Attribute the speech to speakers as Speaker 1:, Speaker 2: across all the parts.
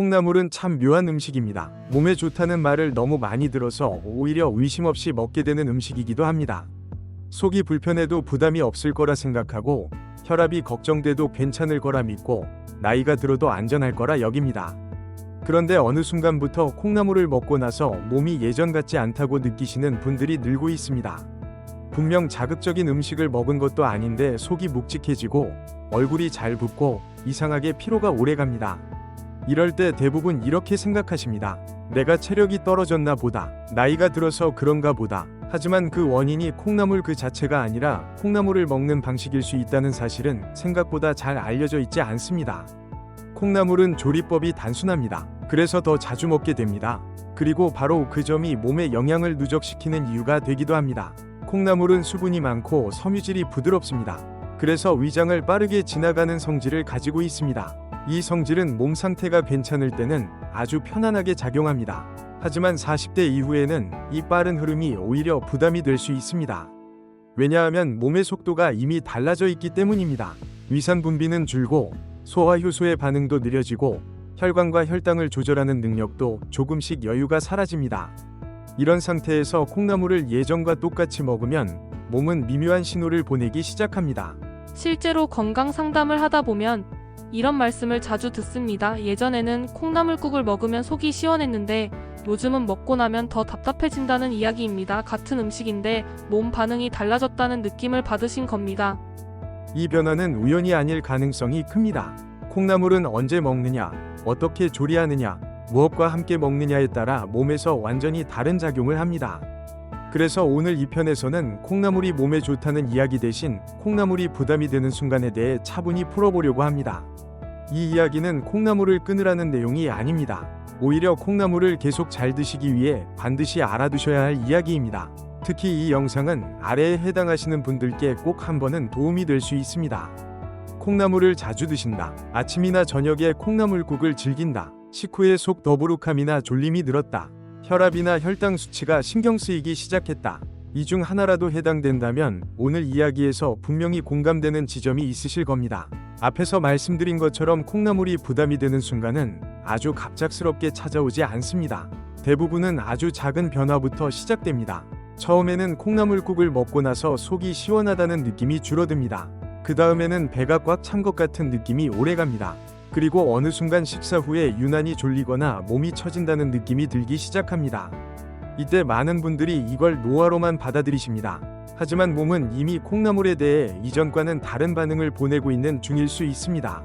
Speaker 1: 콩나물은 참 묘한 음식입니다. 몸에 좋다는 말을 너무 많이 들어서 오히려 의심 없이 먹게 되는 음식이기도 합니다. 속이 불편해도 부담이 없을 거라 생각하고 혈압이 걱정돼도 괜찮을 거라 믿고 나이가 들어도 안전할 거라 여깁니다. 그런데 어느 순간부터 콩나물을 먹고 나서 몸이 예전 같지 않다고 느끼시는 분들이 늘고 있습니다. 분명 자극적인 음식을 먹은 것도 아닌데 속이 묵직해지고 얼굴이 잘 붓고 이상하게 피로가 오래갑니다. 이럴 때 대부분 이렇게 생각하십니다. 내가 체력이 떨어졌나 보다. 나이가 들어서 그런가 보다. 하지만 그 원인이 콩나물 그 자체가 아니라 콩나물을 먹는 방식일 수 있다는 사실은 생각보다 잘 알려져 있지 않습니다. 콩나물은 조리법이 단순합니다. 그래서 더 자주 먹게 됩니다. 그리고 바로 그 점이 몸에 영양을 누적시키는 이유가 되기도 합니다. 콩나물은 수분이 많고 섬유질이 부드럽습니다. 그래서 위장을 빠르게 지나가는 성질을 가지고 있습니다. 이 성질은 몸 상태가 괜찮을 때는 아주 편안하게 작용합니다. 하지만 40대 이후에는 이 빠른 흐름이 오히려 부담이 될 수 있습니다. 왜냐하면 몸의 속도가 이미 달라져 있기 때문입니다. 위산 분비는 줄고 소화 효소의 반응도 느려지고 혈관과 혈당을 조절하는 능력도 조금씩 여유가 사라집니다. 이런 상태에서 콩나물을 예전과 똑같이 먹으면 몸은 미묘한 신호를 보내기 시작합니다.
Speaker 2: 실제로 건강 상담을 하다 보면 이런 말씀을 자주 듣습니다. 예전에는 콩나물국을 먹으면 속이 시원했는데 요즘은 먹고 나면 더 답답해진다는 이야기입니다. 같은 음식인데 몸 반응이 달라졌다는 느낌을 받으신 겁니다.
Speaker 1: 이 변화는 우연이 아닐 가능성이 큽니다. 콩나물은 언제 먹느냐, 어떻게 조리하느냐, 무엇과 함께 먹느냐에 따라 몸에서 완전히 다른 작용을 합니다. 그래서 오늘 이 편에서는 콩나물이 몸에 좋다는 이야기 대신 콩나물이 부담이 되는 순간에 대해 차분히 풀어보려고 합니다. 이 이야기는 콩나물을 끊으라는 내용이 아닙니다. 오히려 콩나물을 계속 잘 드시기 위해 반드시 알아두셔야 할 이야기입니다. 특히 이 영상은 아래에 해당하시는 분들께 꼭 한 번은 도움이 될 수 있습니다. 콩나물을 자주 드신다. 아침이나 저녁에 콩나물국을 즐긴다. 식후에 속 더부룩함이나 졸림이 늘었다. 혈압이나 혈당 수치가 신경 쓰이기 시작했다. 이 중 하나라도 해당된다면 오늘 이야기에서 분명히 공감되는 지점이 있으실 겁니다. 앞에서 말씀드린 것처럼 콩나물이 부담이 되는 순간은 아주 갑작스럽게 찾아오지 않습니다. 대부분은 아주 작은 변화부터 시작됩니다. 처음에는 콩나물국을 먹고 나서 속이 시원하다는 느낌이 줄어듭니다. 그 다음에는 배가 꽉 찬 것 같은 느낌이 오래갑니다. 그리고 어느 순간 식사 후에 유난히 졸리거나 몸이 처진다는 느낌이 들기 시작합니다. 이때 많은 분들이 이걸 노화로만 받아들이십니다. 하지만 몸은 이미 콩나물에 대해 이전과는 다른 반응을 보내고 있는 중일 수 있습니다.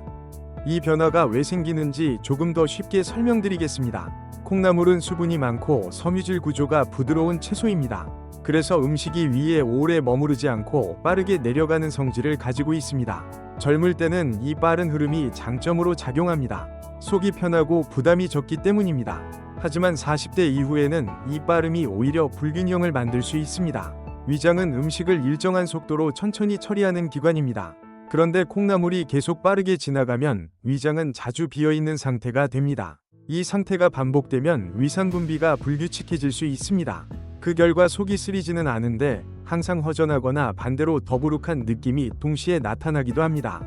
Speaker 1: 이 변화가 왜 생기는지 조금 더 쉽게 설명드리겠습니다. 콩나물은 수분이 많고 섬유질 구조가 부드러운 채소입니다. 그래서 음식이 위에 오래 머무르지 않고 빠르게 내려가는 성질을 가지고 있습니다. 젊을 때는 이 빠른 흐름이 장점으로 작용합니다. 속이 편하고 부담이 적기 때문입니다. 하지만 40대 이후에는 이 빠름이 오히려 불균형을 만들 수 있습니다. 위장은 음식을 일정한 속도로 천천히 처리하는 기관입니다. 그런데 콩나물이 계속 빠르게 지나가면 위장은 자주 비어있는 상태가 됩니다. 이 상태가 반복되면 위산 분비가 불규칙해질 수 있습니다. 그 결과 속이 쓰리지는 않은데 항상 허전하거나 반대로 더부룩한 느낌이 동시에 나타나기도 합니다.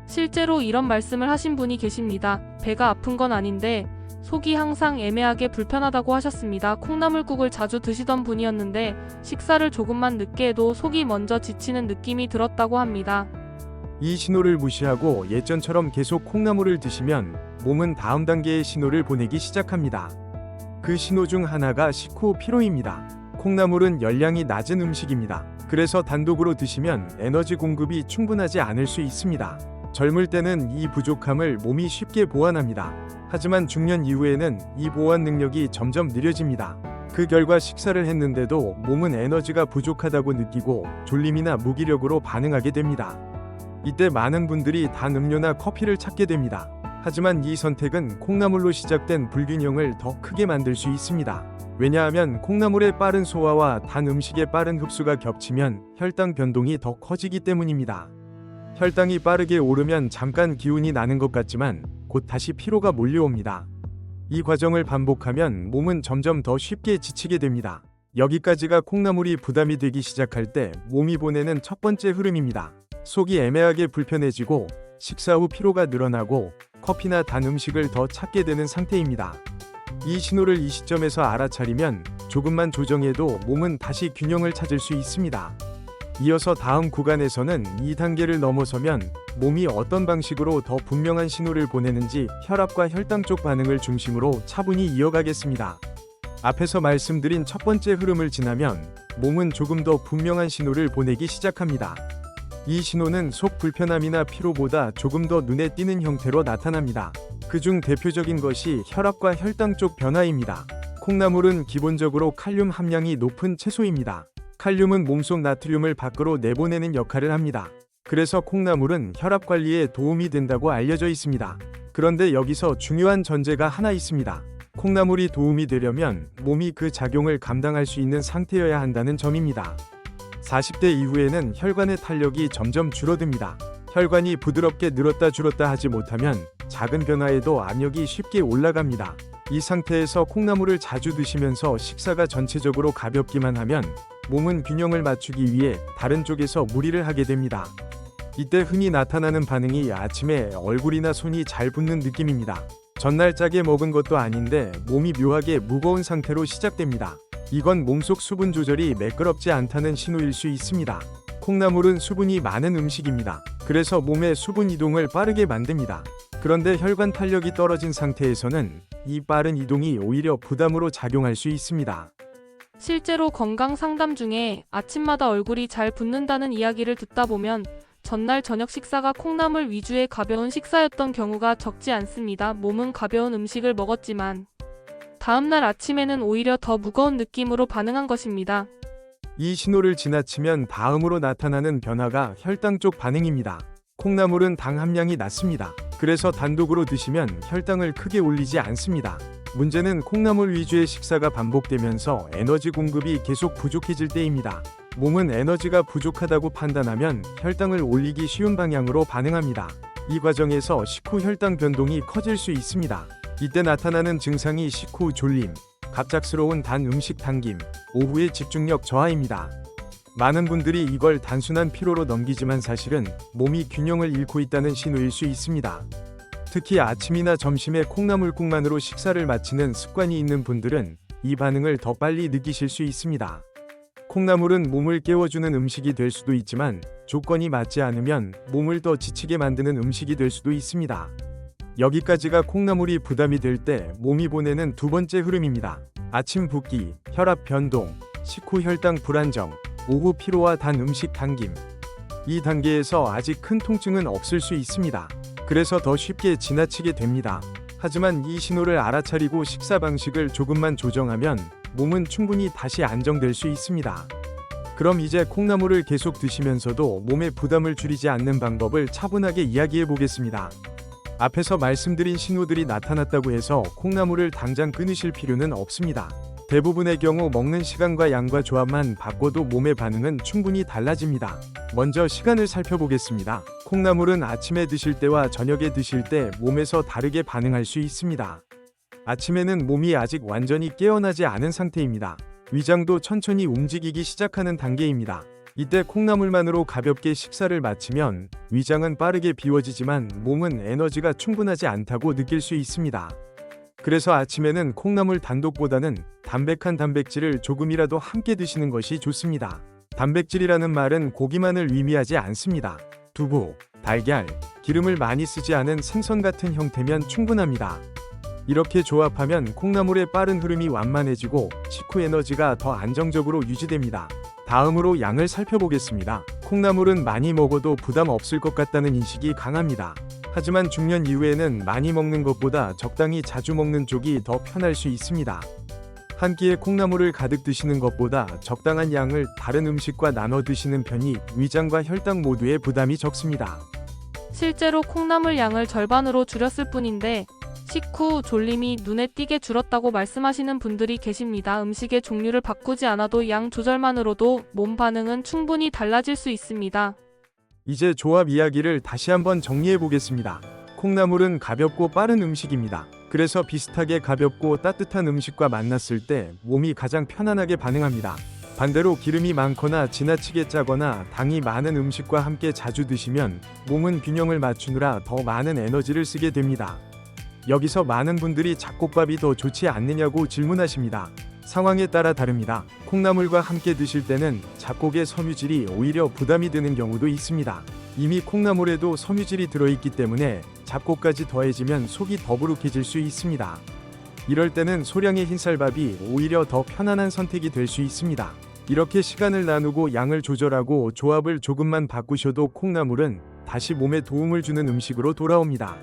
Speaker 2: 실제로 이런 말씀을 하신 분이 계십니다. 배가 아픈 건 아닌데 속이 항상 애매하게 불편하다고 하셨습니다. 콩나물국을 자주 드시던 분이었는데 식사를 조금만 늦게 해도 속이 먼저 지치는 느낌이 들었다고 합니다.
Speaker 1: 이 신호를 무시하고 예전처럼 계속 콩나물을 드시면 몸은 다음 단계의 신호를 보내기 시작합니다. 그 신호 중 하나가 식후 피로입니다. 콩나물은 열량이 낮은 음식입니다. 그래서 단독으로 드시면 에너지 공급이 충분하지 않을 수 있습니다. 젊을 때는 이 부족함을 몸이 쉽게 보완합니다. 하지만 중년 이후에는 이 보완 능력이 점점 느려집니다. 그 결과 식사를 했는데도 몸은 에너지가 부족하다고 느끼고 졸림이나 무기력으로 반응하게 됩니다. 이때 많은 분들이 단 음료나 커피를 찾게 됩니다. 하지만 이 선택은 콩나물로 시작된 불균형을 더 크게 만들 수 있습니다. 왜냐하면 콩나물의 빠른 소화와 단 음식의 빠른 흡수가 겹치면 혈당 변동이 더 커지기 때문입니다. 혈당이 빠르게 오르면 잠깐 기운이 나는 것 같지만 곧 다시 피로가 몰려옵니다. 이 과정을 반복하면 몸은 점점 더 쉽게 지치게 됩니다. 여기까지가 콩나물이 부담이 되기 시작할 때 몸이 보내는 첫 번째 흐름입니다. 속이 애매하게 불편해지고 식사 후 피로가 늘어나고 커피나 단 음식을 더 찾게 되는 상태입니다. 이 신호를 이 시점에서 알아차리면 조금만 조정해도 몸은 다시 균형을 찾을 수 있습니다. 이어서 다음 구간에서는 이 단계를 넘어서면 몸이 어떤 방식으로 더 분명한 신호를 보내는지 혈압과 혈당 쪽 반응을 중심으로 차분히 이어가겠습니다. 앞에서 말씀드린 첫 번째 흐름을 지나면 몸은 조금 더 분명한 신호를 보내기 시작합니다. 이 신호는 속 불편함이나 피로보다 조금 더 눈에 띄는 형태로 나타납니다. 그중 대표적인 것이 혈압과 혈당 쪽 변화입니다. 콩나물은 기본적으로 칼륨 함량이 높은 채소입니다. 칼륨은 몸속 나트륨을 밖으로 내보내는 역할을 합니다. 그래서 콩나물은 혈압 관리에 도움이 된다고 알려져 있습니다. 그런데 여기서 중요한 전제가 하나 있습니다. 콩나물이 도움이 되려면 몸이 그 작용을 감당할 수 있는 상태여야 한다는 점입니다. 40대 이후에는 혈관의 탄력이 점점 줄어듭니다. 혈관이 부드럽게 늘었다 줄었다 하지 못하면 작은 변화에도 압력이 쉽게 올라갑니다. 이 상태에서 콩나물을 자주 드시면서 식사가 전체적으로 가볍기만 하면 몸은 균형을 맞추기 위해 다른 쪽에서 무리를 하게 됩니다. 이때 흔히 나타나는 반응이 아침에 얼굴이나 손이 잘 붓는 느낌입니다. 전날 짜게 먹은 것도 아닌데 몸이 묘하게 무거운 상태로 시작됩니다. 이건 몸속 수분 조절이 매끄럽지 않다는 신호일 수 있습니다. 콩나물은 수분이 많은 음식입니다. 그래서 몸의 수분 이동을 빠르게 만듭니다. 그런데 혈관 탄력이 떨어진 상태에서는 이 빠른 이동이 오히려 부담으로 작용할 수 있습니다.
Speaker 2: 실제로 건강 상담 중에 아침마다 얼굴이 잘 붓는다는 이야기를 듣다 보면 전날 저녁 식사가 콩나물 위주의 가벼운 식사였던 경우가 적지 않습니다. 몸은 가벼운 음식을 먹었지만 다음날 아침에는 오히려 더 무거운 느낌으로 반응한 것입니다.
Speaker 1: 이 신호를 지나치면 다음으로 나타나는 변화가 혈당 쪽 반응입니다. 콩나물은 당 함량이 낮습니다. 그래서 단독으로 드시면 혈당을 크게 올리지 않습니다. 문제는 콩나물 위주의 식사가 반복되면서 에너지 공급이 계속 부족해질 때입니다. 몸은 에너지가 부족하다고 판단하면 혈당을 올리기 쉬운 방향으로 반응합니다. 이 과정에서 식후 혈당 변동이 커질 수 있습니다. 이때 나타나는 증상이 식후 졸림, 갑작스러운 단 음식 당김, 오후의 집중력 저하입니다. 많은 분들이 이걸 단순한 피로로 넘기지만 사실은 몸이 균형을 잃고 있다는 신호일 수 있습니다. 특히 아침이나 점심에 콩나물국만으로 식사를 마치는 습관이 있는 분들은 이 반응을 더 빨리 느끼실 수 있습니다. 콩나물은 몸을 깨워주는 음식이 될 수도 있지만 조건이 맞지 않으면 몸을 더 지치게 만드는 음식이 될 수도 있습니다. 여기까지가 콩나물이 부담이 될 때 몸이 보내는 두 번째 흐름입니다. 아침 붓기, 혈압 변동, 식후 혈당 불안정, 오후 피로와 단 음식 당김. 이 단계에서 아직 큰 통증은 없을 수 있습니다. 그래서 더 쉽게 지나치게 됩니다. 하지만 이 신호를 알아차리고 식사 방식을 조금만 조정하면 몸은 충분히 다시 안정될 수 있습니다. 그럼 이제 콩나물을 계속 드시면서도 몸의 부담을 줄이지 않는 방법을 차분하게 이야기해 보겠습니다. 앞에서 말씀드린 신호들이 나타났다고 해서 콩나물을 당장 끊으실 필요는 없습니다. 대부분의 경우 먹는 시간과 양과 조합만 바꿔도 몸의 반응은 충분히 달라집니다. 먼저 시간을 살펴보겠습니다. 콩나물은 아침에 드실 때와 저녁에 드실 때 몸에서 다르게 반응할 수 있습니다. 아침에는 몸이 아직 완전히 깨어나지 않은 상태입니다. 위장도 천천히 움직이기 시작하는 단계입니다. 이때 콩나물만으로 가볍게 식사를 마치면 위장은 빠르게 비워지지만 몸은 에너지가 충분하지 않다고 느낄 수 있습니다. 그래서 아침에는 콩나물 단독보다는 담백한 단백질을 조금이라도 함께 드시는 것이 좋습니다. 단백질이라는 말은 고기만을 의미하지 않습니다. 두부, 달걀, 기름을 많이 쓰지 않은 생선 같은 형태면 충분합니다. 이렇게 조합하면 콩나물의 빠른 흐름이 완만해지고 식후 에너지가 더 안정적으로 유지됩니다. 다음으로 양을 살펴보겠습니다. 콩나물은 많이 먹어도 부담 없을 것 같다는 인식이 강합니다. 하지만 중년 이후에는 많이 먹는 것보다 적당히 자주 먹는 쪽이 더 편할 수 있습니다. 한 끼에 콩나물을 가득 드시는 것보다 적당한 양을 다른 음식과 나눠 드시는 편이 위장과 혈당 모두에 부담이 적습니다.
Speaker 2: 실제로 콩나물 양을 절반으로 줄였을 뿐인데 식후 졸림이 눈에 띄게 줄었다고 말씀하시는 분들이 계십니다. 음식의 종류를 바꾸지 않아도 양 조절만으로도 몸 반응은 충분히 달라질 수 있습니다.
Speaker 1: 이제 조합 이야기를 다시 한번 정리해 보겠습니다. 콩나물은 가볍고 빠른 음식입니다. 그래서 비슷하게 가볍고 따뜻한 음식과 만났을 때 몸이 가장 편안하게 반응합니다. 반대로 기름이 많거나 지나치게 짜거나 당이 많은 음식과 함께 자주 드시면 몸은 균형을 맞추느라 더 많은 에너지를 쓰게 됩니다. 여기서 많은 분들이 잡곡밥이 더 좋지 않느냐고 질문하십니다. 상황에 따라 다릅니다. 콩나물과 함께 드실 때는 잡곡의 섬유질이 오히려 부담이 되는 경우도 있습니다. 이미 콩나물에도 섬유질이 들어있기 때문에 잡곡까지 더해지면 속이 더부룩해질 수 있습니다. 이럴 때는 소량의 흰쌀밥이 오히려 더 편안한 선택이 될 수 있습니다. 이렇게 시간을 나누고 양을 조절하고 조합을 조금만 바꾸셔도 콩나물은 다시 몸에 도움을 주는 음식으로 돌아옵니다.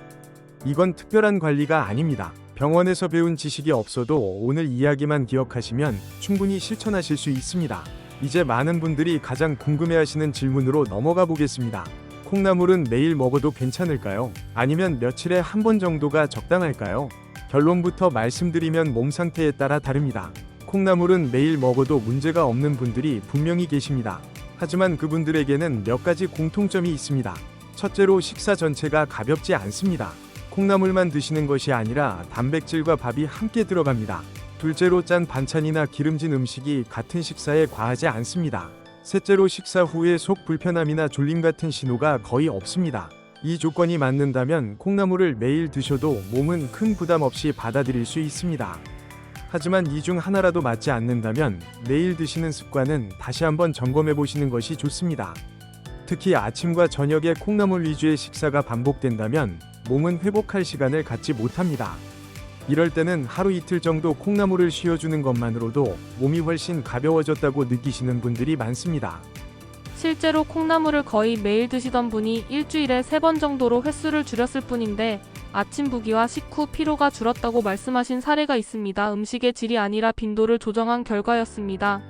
Speaker 1: 이건 특별한 관리가 아닙니다. 병원에서 배운 지식이 없어도 오늘 이야기만 기억하시면 충분히 실천하실 수 있습니다. 이제 많은 분들이 가장 궁금해하시는 질문으로 넘어가 보겠습니다. 콩나물은 매일 먹어도 괜찮을까요? 아니면 며칠에 한 번 정도가 적당할까요? 결론부터 말씀드리면 몸 상태에 따라 다릅니다. 콩나물은 매일 먹어도 문제가 없는 분들이 분명히 계십니다. 하지만 그분들에게는 몇 가지 공통점이 있습니다. 첫째로 식사 전체가 가볍지 않습니다. 콩나물만 드시는 것이 아니라 단백질과 밥이 함께 들어갑니다. 둘째로 짠 반찬이나 기름진 음식이 같은 식사에 과하지 않습니다. 셋째로 식사 후에 속 불편함이나 졸림 같은 신호가 거의 없습니다. 이 조건이 맞는다면 콩나물을 매일 드셔도 몸은 큰 부담 없이 받아들일 수 있습니다. 하지만 이 중 하나라도 맞지 않는다면 매일 드시는 습관은 다시 한번 점검해 보시는 것이 좋습니다. 특히 아침과 저녁에 콩나물 위주의 식사가 반복된다면 몸은 회복할 시간을 갖지 못합니다. 이럴 때는 하루 이틀 정도 콩나물을 쉬어주는 것만으로도 몸이 훨씬 가벼워졌다고 느끼시는 분들이 많습니다.
Speaker 2: 실제로 콩나물을 거의 매일 드시던 분이 일주일에 3번 정도로 횟수를 줄였을 뿐인데 아침 부기와 식후 피로가 줄었다고 말씀하신 사례가 있습니다. 음식의 질이 아니라 빈도를 조정한 결과였습니다.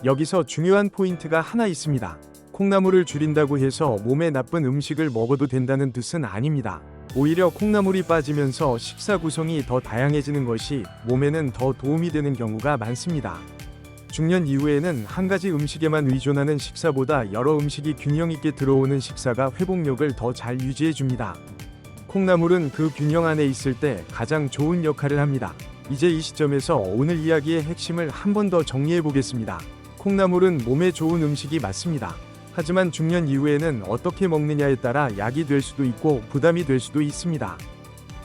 Speaker 1: 여기서 중요한 포인트가 하나 있습니다. 콩나물을 줄인다고 해서 몸에 나쁜 음식을 먹어도 된다는 뜻은 아닙니다. 오히려 콩나물이 빠지면서 식사 구성이 더 다양해지는 것이 몸에는 더 도움이 되는 경우가 많습니다. 중년 이후에는 한 가지 음식에만 의존하는 식사보다 여러 음식이 균형 있게 들어오는 식사가 회복력을 더 잘 유지해 줍니다. 콩나물은 그 균형 안에 있을 때 가장 좋은 역할을 합니다. 이제 이 시점에서 오늘 이야기의 핵심을 한 번 더 정리해 보겠습니다. 콩나물은 몸에 좋은 음식이 맞습니다. 하지만 중년 이후에는 어떻게 먹느냐에 따라 약이 될 수도 있고 부담이 될 수도 있습니다.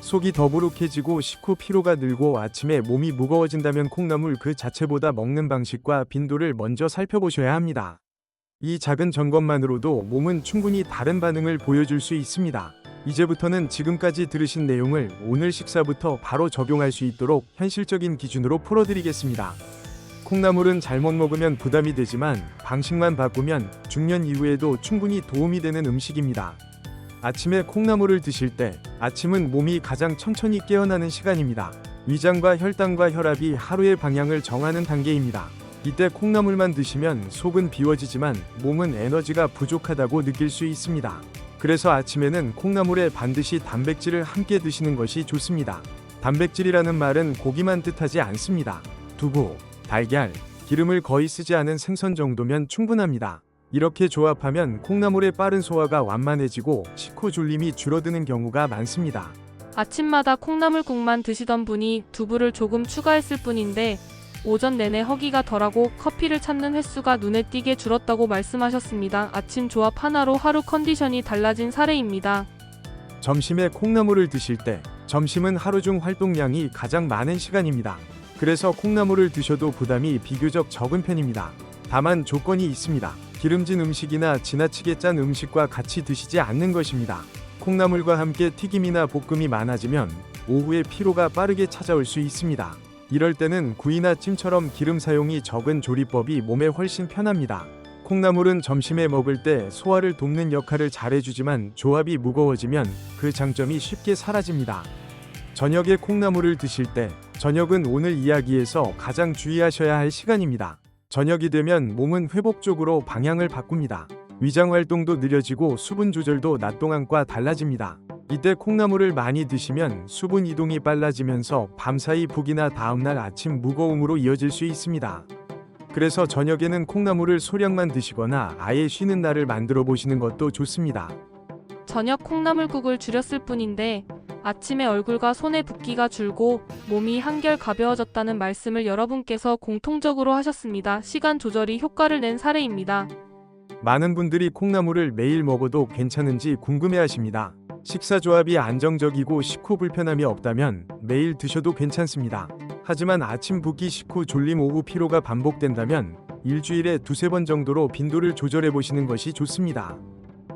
Speaker 1: 속이 더부룩해지고 식후 피로가 늘고 아침에 몸이 무거워진다면 콩나물 그 자체보다 먹는 방식과 빈도를 먼저 살펴보셔야 합니다. 이 작은 점검만으로도 몸은 충분히 다른 반응을 보여줄 수 있습니다. 이제부터는 지금까지 들으신 내용을 오늘 식사부터 바로 적용할 수 있도록 현실적인 기준으로 풀어드리겠습니다. 콩나물은 잘못 먹으면 부담이 되지만 방식만 바꾸면 중년 이후에도 충분히 도움이 되는 음식입니다. 아침에 콩나물을 드실 때 아침은 몸이 가장 천천히 깨어나는 시간입니다. 위장과 혈당과 혈압이 하루의 방향을 정하는 단계입니다. 이때 콩나물만 드시면 속은 비워지지만 몸은 에너지가 부족하다고 느낄 수 있습니다. 그래서 아침에는 콩나물에 반드시 단백질을 함께 드시는 것이 좋습니다. 단백질이라는 말은 고기만 뜻하지 않습니다. 두부, 달걀, 기름을 거의 쓰지 않은 생선 정도면 충분합니다. 이렇게 조합하면 콩나물의 빠른 소화가 완만해지고 식후 졸림이 줄어드는 경우가 많습니다.
Speaker 2: 아침마다 콩나물국만 드시던 분이 두부를 조금 추가했을 뿐인데 오전 내내 허기가 덜하고 커피를 찾는 횟수가 눈에 띄게 줄었다고 말씀하셨습니다. 아침 조합 하나로 하루 컨디션이 달라진 사례입니다.
Speaker 1: 점심에 콩나물을 드실 때 점심은 하루 중 활동량이 가장 많은 시간입니다. 그래서 콩나물을 드셔도 부담이 비교적 적은 편입니다. 다만 조건이 있습니다. 기름진 음식이나 지나치게 짠 음식과 같이 드시지 않는 것입니다. 콩나물과 함께 튀김이나 볶음이 많아지면 오후에 피로가 빠르게 찾아올 수 있습니다. 이럴 때는 구이나 찜처럼 기름 사용이 적은 조리법이 몸에 훨씬 편합니다. 콩나물은 점심에 먹을 때 소화를 돕는 역할을 잘해주지만 조합이 무거워지면 그 장점이 쉽게 사라집니다. 저녁에 콩나물을 드실 때 저녁은 오늘 이야기에서 가장 주의하셔야 할 시간입니다. 저녁이 되면 몸은 회복 쪽으로 방향을 바꿉니다. 위장 활동도 느려지고 수분 조절도 낮 동안과 달라집니다. 이때 콩나물을 많이 드시면 수분 이동이 빨라지면서 밤사이 북이나 다음날 아침 무거움으로 이어질 수 있습니다. 그래서 저녁에는 콩나물을 소량만 드시거나 아예 쉬는 날을 만들어 보시는 것도 좋습니다.
Speaker 2: 저녁 콩나물국을 줄였을 뿐인데 아침에 얼굴과 손에 붓기가 줄고 몸이 한결 가벼워졌다는 말씀을 여러분께서 공통적으로 하셨습니다. 시간 조절이 효과를 낸 사례입니다.
Speaker 1: 많은 분들이 콩나물을 매일 먹어도 괜찮은지 궁금해하십니다. 식사 조합이 안정적이고 식후 불편함이 없다면 매일 드셔도 괜찮습니다. 하지만 아침 붓기, 식후 졸림, 오후 피로가 반복된다면 일주일에 두세 번 정도로 빈도를 조절해 보시는 것이 좋습니다.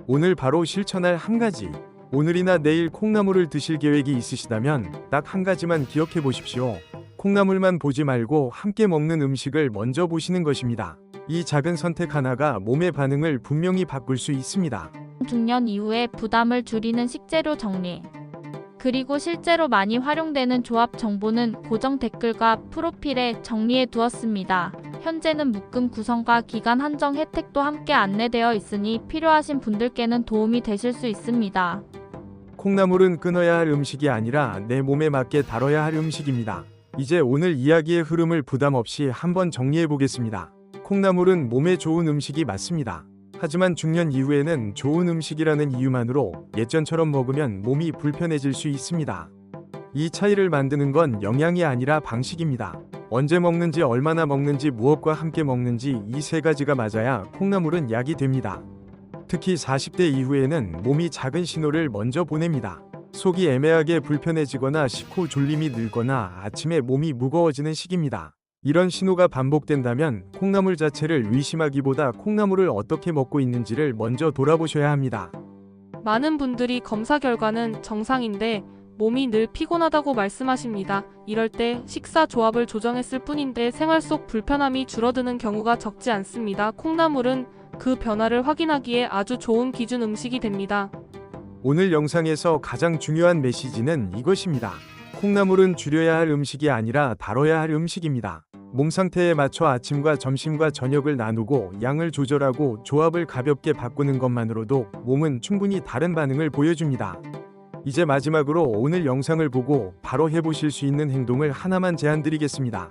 Speaker 1: 오늘 바로 실천할 한 가지. 오늘이나 내일 콩나물을 드실 계획이 있으시다면 딱 한 가지만 기억해 보십시오. 콩나물만 보지 말고 함께 먹는 음식을 먼저 보시는 것입니다. 이 작은 선택 하나가 몸의 반응을 분명히 바꿀 수 있습니다.
Speaker 3: 중년 이후에 부담을 줄이는 식재료 정리. 그리고 실제로 많이 활용되는 조합 정보는 고정 댓글과 프로필에 정리해 두었습니다. 현재는 묶음 구성과 기간 한정 혜택도 함께 안내되어 있으니 필요하신 분들께는 도움이 되실 수 있습니다.
Speaker 1: 콩나물은 끊어야 할 음식이 아니라 내 몸에 맞게 다뤄야 할 음식입니다. 이제 오늘 이야기의 흐름을 부담 없이 한번 정리해 보겠습니다. 콩나물은 몸에 좋은 음식이 맞습니다. 하지만 중년 이후에는 좋은 음식이라는 이유만으로 예전처럼 먹으면 몸이 불편해질 수 있습니다. 이 차이를 만드는 건 영양이 아니라 방식입니다. 언제 먹는지, 얼마나 먹는지, 무엇과 함께 먹는지 이 세 가지가 맞아야 콩나물은 약이 됩니다. 특히 40대 이후에는 몸이 작은 신호를 먼저 보냅니다. 속이 애매하게 불편해지거나 식후 졸림이 늘거나 아침에 몸이 무거워지는 시기입니다. 이런 신호가 반복된다면 콩나물 자체를 의심하기보다 콩나물을 어떻게 먹고 있는지를 먼저 돌아보셔야 합니다.
Speaker 2: 많은 분들이 검사 결과는 정상인데 몸이 늘 피곤하다고 말씀하십니다. 이럴 때 식사 조합을 조정했을 뿐인데 생활 속 불편함이 줄어드는 경우가 적지 않습니다. 콩나물은 그 변화를 확인하기에 아주 좋은 기준 음식이 됩니다.
Speaker 1: 오늘 영상에서 가장 중요한 메시지는 이것입니다. 콩나물은 줄여야 할 음식이 아니라 다뤄야 할 음식입니다. 몸 상태에 맞춰 아침과 점심과 저녁을 나누고 양을 조절하고 조합을 가볍게 바꾸는 것만으로도 몸은 충분히 다른 반응을 보여줍니다. 이제 마지막으로 오늘 영상을 보고 바로 해보실 수 있는 행동을 하나만 제안드리겠습니다.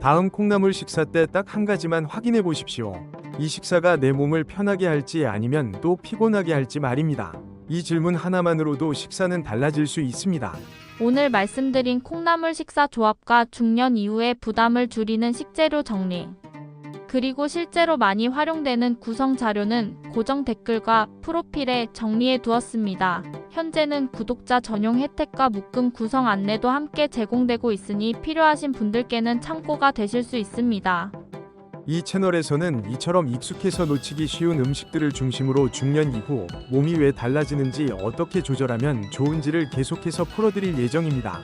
Speaker 1: 다음 콩나물 식사 때 딱 한 가지만 확인해 보십시오. 이 식사가 내 몸을 편하게 할지 아니면 또 피곤하게 할지 말입니다. 이 질문 하나만으로도 식사는 달라질 수 있습니다.
Speaker 3: 오늘 말씀드린 콩나물 식사 조합과 중년 이후에 부담을 줄이는 식재료 정리. 그리고 실제로 많이 활용되는 구성 자료는 고정 댓글과 프로필에 정리해 두었습니다. 현재는 구독자 전용 혜택과 묶음 구성 안내도 함께 제공되고 있으니 필요하신 분들께는 참고가 되실 수 있습니다.
Speaker 1: 이 채널에서는 이처럼 익숙해서 놓치기 쉬운 음식들을 중심으로 중년 이후 몸이 왜 달라지는지, 어떻게 조절하면 좋은지를 계속해서 풀어드릴 예정입니다.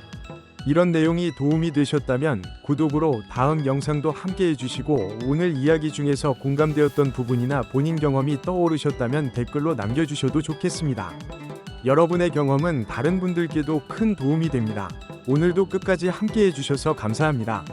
Speaker 1: 이런 내용이 도움이 되셨다면 구독으로 다음 영상도 함께 해주시고, 오늘 이야기 중에서 공감되었던 부분이나 본인 경험이 떠오르셨다면 댓글로 남겨주셔도 좋겠습니다. 여러분의 경험은 다른 분들께도 큰 도움이 됩니다. 오늘도 끝까지 함께 해주셔서 감사합니다.